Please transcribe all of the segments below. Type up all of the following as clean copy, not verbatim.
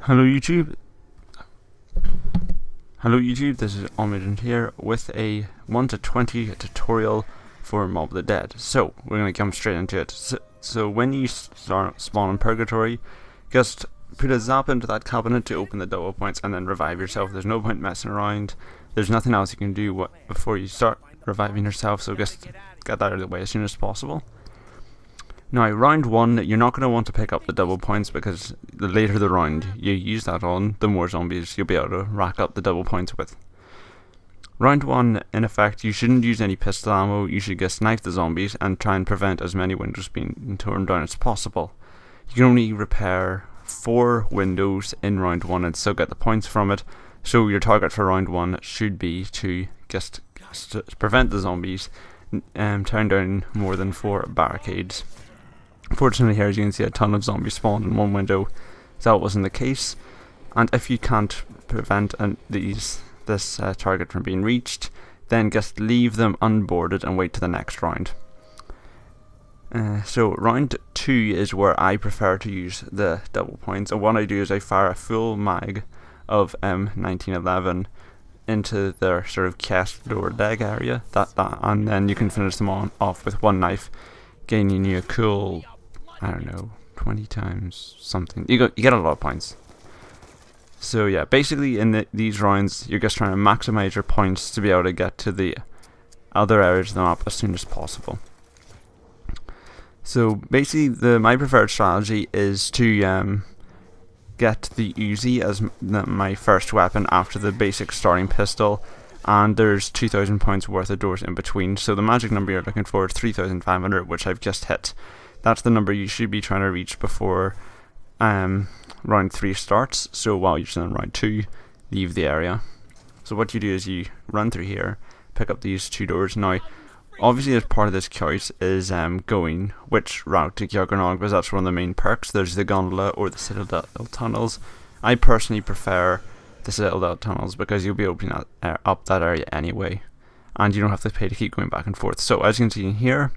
Hello YouTube. This is Omident here with a 1 to 20 tutorial for Mob the Dead. So we're going to come straight into it. So when you spawn in Purgatory, just put a zap into that cabinet to open the double points and then revive yourself. There's no point messing around. There's nothing else you can do before you start reviving yourself, so just get that out of the way as soon as possible. Now, round 1, you're not going to want to pick up the double points because the later the round you use that on, the more zombies you'll be able to rack up the double points with. Round 1, in effect, you shouldn't use any pistol ammo. You should just snipe the zombies and try and prevent as many windows being torn down as possible. You can only repair 4 windows in round 1 and still get the points from it, so your target for round 1 should be to just prevent the zombies tearing down more than 4 barricades. Fortunately here, as you can see, a ton of zombies spawned in one window, so that wasn't the case. And if you can't prevent this target from being reached, then just leave them unboarded and wait to the next round. So round 2 is where I prefer to use the double points, and what I do is I fire a full mag of M1911 into their sort of chest lower leg area, and then you can finish them off with one knife, gaining you a cool, I don't know, 20 times something. You get a lot of points. So yeah, basically in these rounds, you're just trying to maximize your points to be able to get to the other areas of the map as soon as possible. So basically, my preferred strategy is to get the Uzi as my first weapon after the basic starting pistol, and there's 2,000 points worth of doors in between, so the magic number you're looking for is 3,500, which I've just hit. That's the number you should be trying to reach before round 3 starts, so while you're still in round 2, leave the area. So what you do is you run through here, pick up these 2 doors. Now, obviously as part of this choice is going which route to Juggernog, because that's one of the main perks. There's the gondola or the Citadel tunnels. I personally prefer the Citadel tunnels because you'll be opening up that area anyway, and you don't have to pay to keep going back and forth. So as you can see here,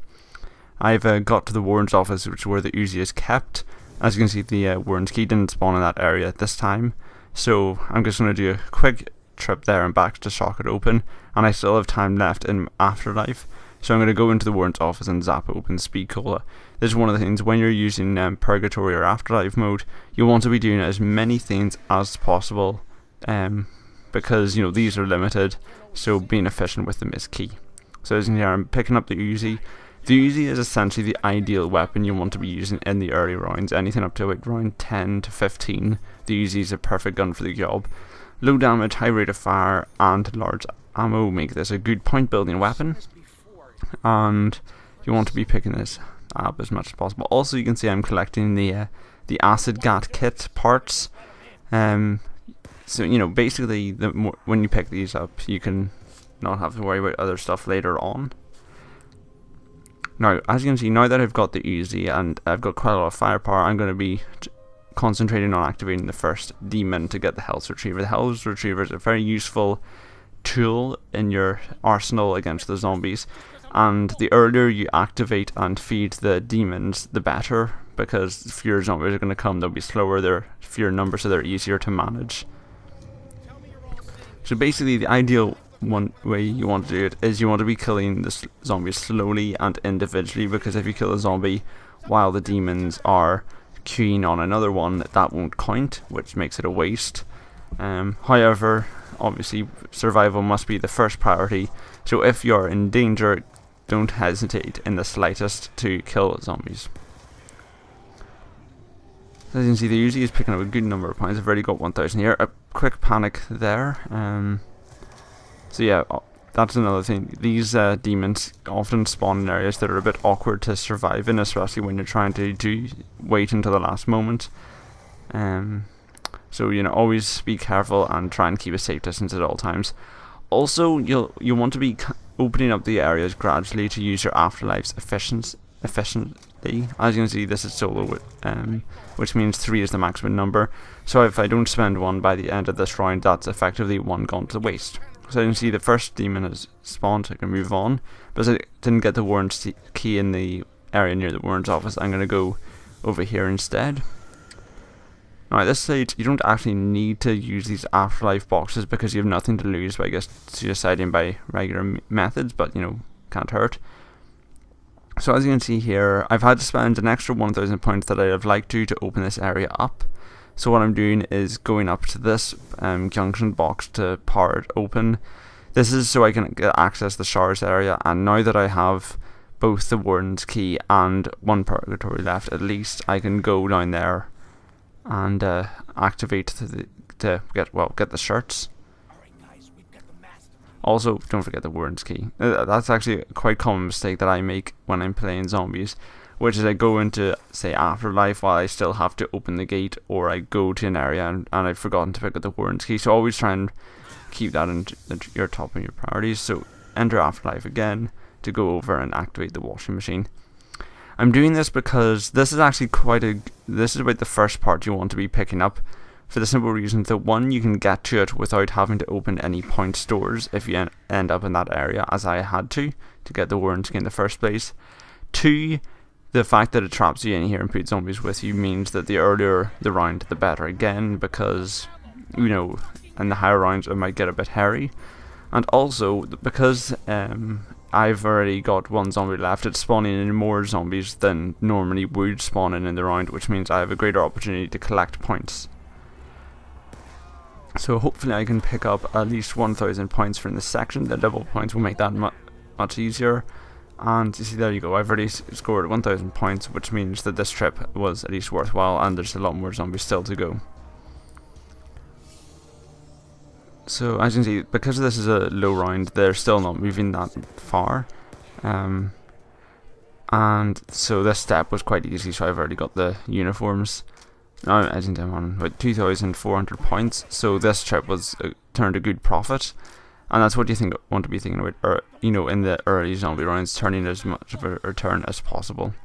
I've got to the warden's office, which is where the Uzi is kept. As you can see, the warden's key didn't spawn in that area this time, so I'm just going to do a quick trip there and back to shock it open, and I still have time left in Afterlife, so I'm going to go into the warden's office and zap open Speed Cola. This is one of the things when you're using Purgatory or Afterlife mode, you want to be doing as many things as possible, because these are limited, so being efficient with them is key. So as you can see, I'm picking up the Uzi. The Uzi is essentially the ideal weapon you want to be using in the early rounds. Anything up to round 10 to 15, the Uzi is a perfect gun for the job. Low damage, high rate of fire, and large ammo make this a good point building weapon, and you want to be picking this up as much as possible. Also, you can see I'm collecting the acid gat kit parts. So basically, when you pick these up, you can not have to worry about other stuff later on. Now, as you can see, now that I've got the Uzi and I've got quite a lot of firepower, I'm going to be concentrating on activating the first demon to get the health retriever. The health retriever is a very useful tool in your arsenal against the zombies, and the earlier you activate and feed the demons, the better, because fewer zombies are going to come. They'll be slower, they're fewer numbers, so they're easier to manage. So basically, the ideal one way you want to do it is you want to be killing the zombies slowly and individually, because if you kill a zombie while the demons are queuing on another one, that won't count, which makes it a waste. However, obviously survival must be the first priority, so if you're in danger, don't hesitate in the slightest to kill zombies. As you can see, the Uzi is picking up a good number of points. I've already got 1,000 here. A quick panic there. So yeah, that's another thing. These demons often spawn in areas that are a bit awkward to survive in, especially when you're trying to wait until the last moment. So always be careful and try and keep a safe distance at all times. Also, you'll want to be opening up the areas gradually to use your Afterlifes efficiently. As you can see, this is solo, which means 3 is the maximum number. So if I don't spend 1 by the end of this round, that's effectively 1 gone to waste. So you can see the first demon has spawned, so I can move on. But as I didn't get the warden's key in the area near the warden's office, I'm going to go over here instead. Now at this stage, you don't actually need to use these Afterlife boxes because you have nothing to lose by just suiciding by regular methods, but can't hurt. So as you can see here, I've had to spend an extra 1,000 points that I'd have liked to open this area up. So what I'm doing is going up to this junction box to power it open. This is so I can access the showers area, and now that I have both the Warden's Key and one Purgatory left, at least I can go down there and activate to get the shirts. Also, don't forget the Warden's Key. That's actually a quite common mistake that I make when I'm playing zombies, which is I go into, say, Afterlife while I still have to open the gate, or I go to an area and I've forgotten to pick up the Warden's Key. So always try and keep that in your top of your priorities. So enter Afterlife again to go over and activate the washing machine. I'm doing this because this is actually this is about the first part you want to be picking up, for the simple reason that one, you can get to it without having to open any point stores if you end up in that area, as I had to get the Warden's Key in the first place. Two, the fact that it traps you in here and puts zombies with you means that the earlier the round, the better again, because, in the higher rounds it might get a bit hairy. And also, because I've already got one zombie left, it's spawning in more zombies than normally would spawn in the round, which means I have a greater opportunity to collect points. So hopefully I can pick up at least 1,000 points from this section. The double points will make that much easier. And you see, there you go, I've already scored 1,000 points, which means that this trip was at least worthwhile, and there's a lot more zombies still to go. So as you can see, because this is a low round, they're still not moving that far. And so this step was quite easy, so I've already got the uniforms. Now I think I'm on about 2,400 points, so this trip was turned a good profit. And that's what you want to be thinking about, or, in the early zombie rounds, turning as much of a return as possible.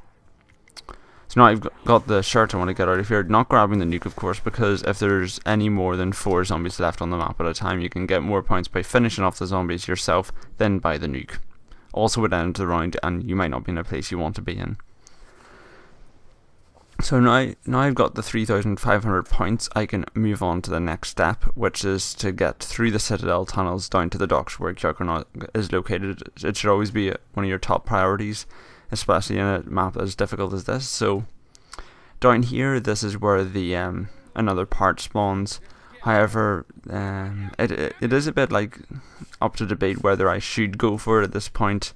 So now I've got the shirt I want to get out of here. Not grabbing the nuke, of course, because if there's any more than 4 zombies left on the map at a time, you can get more points by finishing off the zombies yourself than by the nuke. Also, it ends the round, and you might not be in a place you want to be in. So now I've got the 3,500 points, I can move on to the next step, which is to get through the Citadel tunnels down to the docks where Juggernog is located. It should always be one of your top priorities, especially in a map as difficult as this. So down here, this is where the another part spawns. However, it is a bit like up to debate whether I should go for it at this point,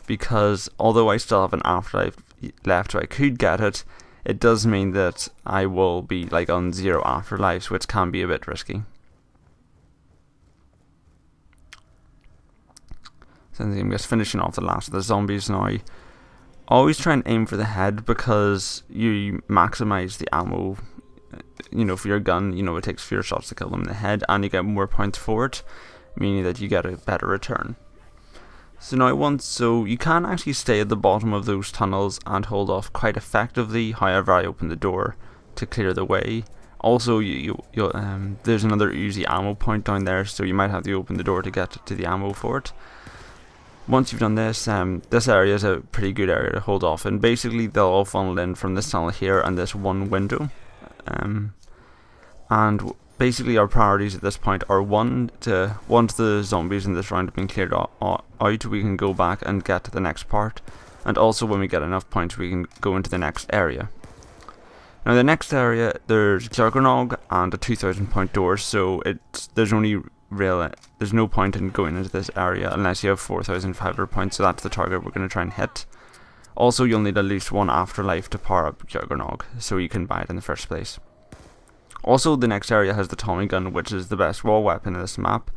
because although I still have an Afterlife left, so I could get it, it does mean that I will be on 0 afterlives, which can be a bit risky. So I'm just finishing off the last of the zombies now. Always try and aim for the head, because you maximize the ammo, for your gun. It takes fewer shots to kill them in the head, and you get more points for it, meaning that you get a better return. So now so you can actually stay at the bottom of those tunnels and hold off quite effectively. However, I opened the door to clear the way. Also, there's another Uzi ammo point down there, so you might have to open the door to get to the ammo for it. Once you've done this, this area is a pretty good area to hold off, and basically they'll all funnel in from this tunnel here and this one window. And basically our priorities at this point are once the zombies in this round have been cleared out, we can go back and get to the next part, and also when we get enough points we can go into the next area. Now the next area, there's Juggernog and a 2,000 point door, so there's no point in going into this area unless you have 4,500 points, so that's the target we're going to try and hit. Also, you'll need at least 1 Afterlife to power up Juggernog, so you can buy it in the first place. Also, the next area has the Tommy gun, which is the best wall weapon in this map,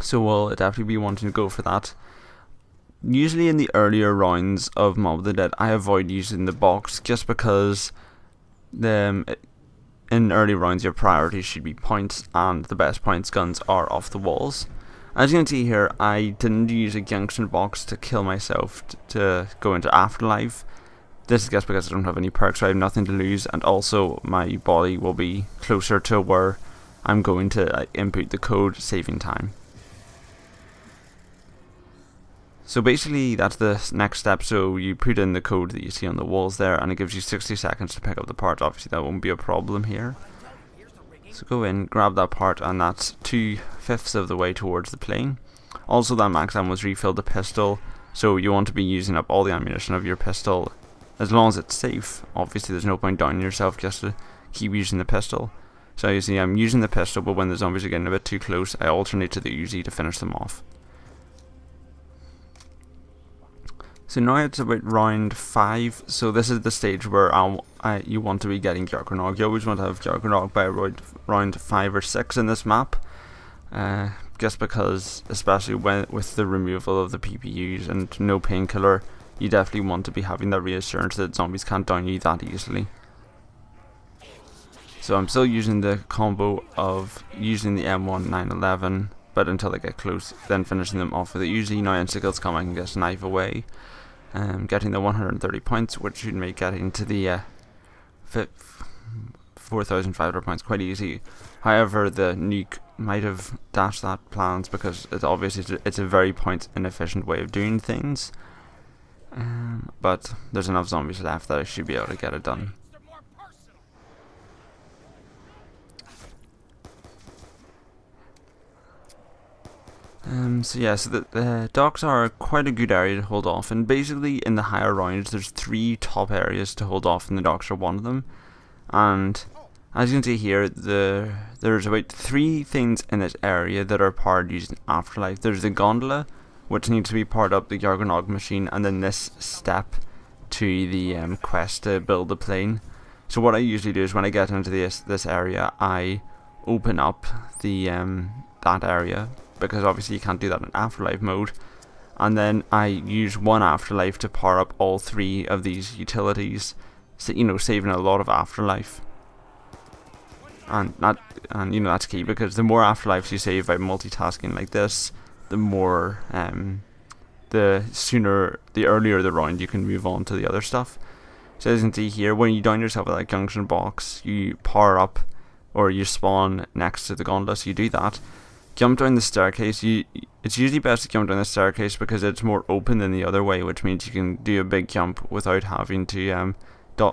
so we'll definitely be wanting to go for that. Usually in the earlier rounds of Mob of the Dead, I avoid using the box, just because in early rounds your priorities should be points, and the best points guns are off the walls. As you can see here, I didn't use a junction box to kill myself to go into Afterlife. This is just because I don't have any perks, so I have nothing to lose, and also my body will be closer to where I'm going to input the code, saving time. So basically that's the next step. So you put in the code that you see on the walls there, and it gives you 60 seconds to pick up the part. Obviously that won't be a problem here. So go in, grab that part, and that's 2/5 of the way towards the plane. Also, that max ammo was refilled the pistol, so you want to be using up all the ammunition of your pistol as long as it's safe. Obviously there's no point downing yourself just to keep using the pistol. So you see I'm using the pistol, but when the zombies are getting a bit too close, I alternate to the Uzi to finish them off. So now it's about round 5, so this is the stage where you want to be getting Juggernog. You always want to have Juggernog by round 5 or 6 in this map. Just because, especially with the removal of the PPUs and no painkiller, you definitely want to be having that reassurance that zombies can't down you that easily. So I'm still using the combo of using the M1 911, but until they get close, then finishing them off with the Uzi. Now insta-kills come, I can just knife away. Getting the 130 points, which should make getting to the 4,500 points quite easy. However, the nuke might have dashed that plans because it's obviously it's a very point inefficient way of doing things. But there's enough zombies left that I should be able to get it done. So the docks are quite a good area to hold off, and basically in the higher rounds there's 3 top areas to hold off, and the docks are one of them. And as you can see here, there's about 3 things in this area that are powered using Afterlife. There's the gondola, which needs to be powered up, the Juggernog machine, and then this step to the quest to build the plane. So what I usually do is when I get into this area, I open up the that area, because obviously you can't do that in Afterlife mode, and then I use one Afterlife to power up all 3 of these utilities, so, saving a lot of Afterlife. And that's key, because the more Afterlives you save by multitasking like this, the more the earlier the round you can move on to the other stuff. So as you can see here, when you down yourself with that junction box, you power up, or you spawn next to the gondola, so you do that. Jump down the staircase. It's usually best to jump down the staircase because it's more open than the other way, which means you can do a big jump without having to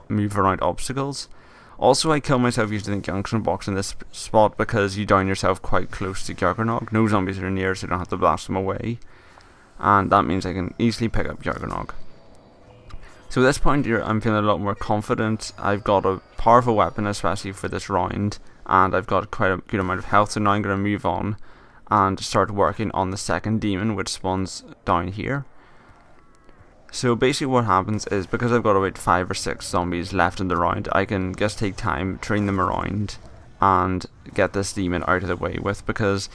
move around obstacles. Also, I kill myself using the junction box in this spot because you down yourself quite close to Juggernog. No zombies are near, so you don't have to blast them away, and that means I can easily pick up Juggernog. So at this point here, I'm feeling a lot more confident. I've got a powerful weapon, especially for this round, and I've got quite a good amount of health, so now I'm going to move on and start working on the second demon, which spawns down here. So basically what happens is, because I've got about 5 or 6 zombies left in the round, I can just take time, train them around, and get this demon out of the way with, because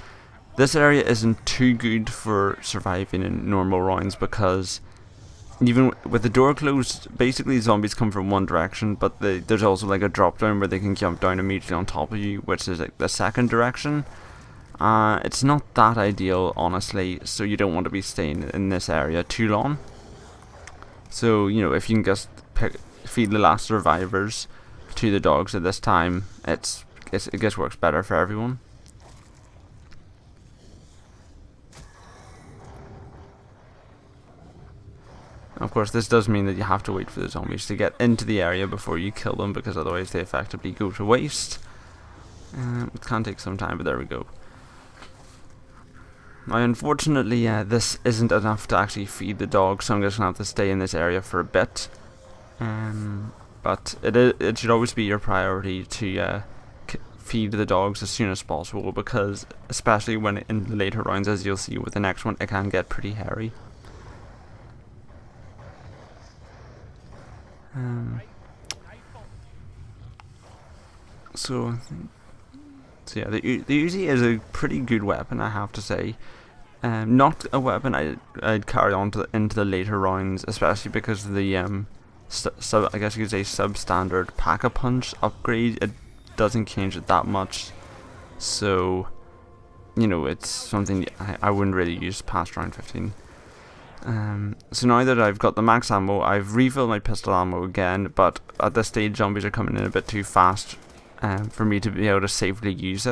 this area isn't too good for surviving in normal rounds, because even with the door closed, basically zombies come from one direction, but there's also like a drop down where they can jump down immediately on top of you, which is like the second direction. It's not that ideal, honestly, so you don't want to be staying in this area too long. So, if you can just feed the last survivors to the dogs at this time, it just works better for everyone. Of course, this does mean that you have to wait for the zombies to get into the area before you kill them, because otherwise they effectively go to waste. It can take some time, but there we go. Now, unfortunately, this isn't enough to actually feed the dogs, so I'm just going to have to stay in this area for a bit. But it should always be your priority to feed the dogs as soon as possible, because especially when in the later rounds, as you'll see with the next one, it can get pretty hairy. So yeah, the Uzi is a pretty good weapon, I have to say. Not a weapon I'd carry on into the later rounds, especially because of the I guess you could say substandard Pack-a-Punch upgrade. It doesn't change it that much, so it's something I wouldn't really use past round 15. So now that I've got the max ammo, I've refilled my pistol ammo again, but at this stage zombies are coming in a bit too fast for me to be able to safely use it.